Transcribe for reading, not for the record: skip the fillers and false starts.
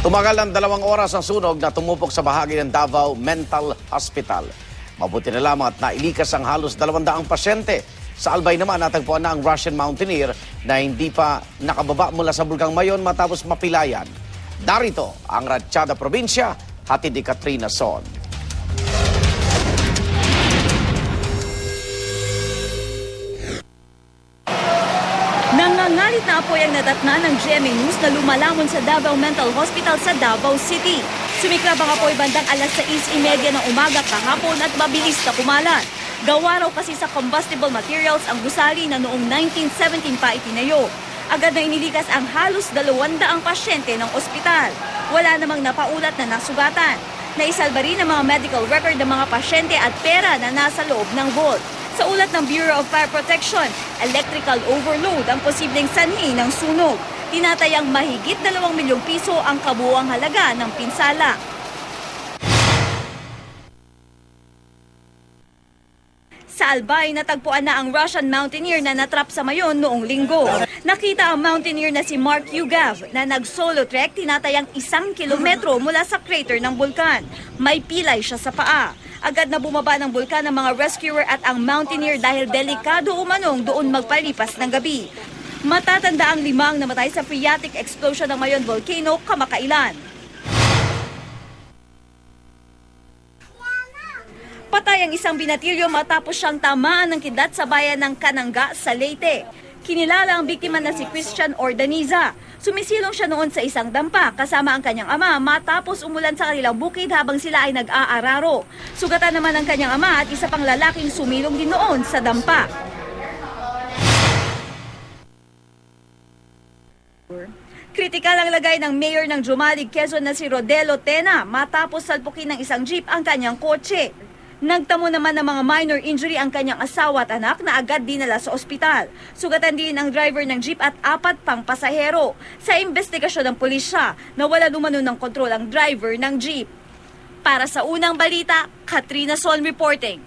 Tumagal ng 2 oras ang sunog na tumupok sa bahagi ng Davao Mental Hospital. Mabuti na lamang at nailikas ang halos 200 pasyente. Sa Albay naman natagpuan na ang Russian mountaineer na hindi pa nakababa mula sa Bulkang Mayon matapos mapilayan. Darito ang Ratchada Probinsya, hatid ni Katrina Son. Nangangalit na apoy ang nadatna ng GMA News na lumalamon sa Davao Mental Hospital sa Davao City. Sumiklab ang apoy bandang alas 6:30 ng umaga kahapon at mabilis na kumalat. Gawa raw kasi sa combustible materials ang gusali na noong 1917 pa itinayo. Agad na inilikas ang halos 200 pasyente ng ospital. Wala namang napaulat na nasugatan. Naisalba rin ang mga medical record ng mga pasyente at pera na nasa loob ng vault. Sa ulat ng Bureau of Fire Protection, electrical overload ang posibleng sanhi ng sunog. Tinatayang mahigit 2 milyong piso ang kabuuang halaga ng pinsala. Sa Albay, natagpuan na ang Russian mountaineer na natrap sa Mayon noong linggo. Nakita ang mountaineer na si Mark Yugav na nag-solo trek tinatayang 1 kilometro mula sa crater ng bulkan. May pilay siya sa paa. Agad na bumaba ng bulkan ang mga rescuer at ang mountaineer dahil delikado umanong doon magpalipas ng gabi. Matatanda ang 5 namatay sa phreatic explosion ng Mayon Volcano kamakailan. Patay ang isang binatilyo matapos siyang tamaan ng kidlat sa bayan ng Cananga sa Leyte. Kinilala ang biktima na si Christian Ordaniza. Sumisilong siya noon sa isang dampa kasama ang kanyang ama matapos umulan sa kanilang bukid habang sila ay nag-aararo. Sugatan naman ang kanyang ama at isa pang lalaking sumilong din noon sa dampa. Kritikal ang lagay ng mayor ng Jumalig, Quezon na si Rodelo Tena matapos salpukin ng isang jeep ang kanyang kotse. Nagtamo naman ng mga minor injury ang kanyang asawa at anak na agad dinala sa ospital. Sugatan din ang driver ng jeep at 4 pang pasahero. Sa investigasyon ng pulisya, nawala lumano ng kontrol ang driver ng jeep. Para sa unang balita, Katrina Son reporting.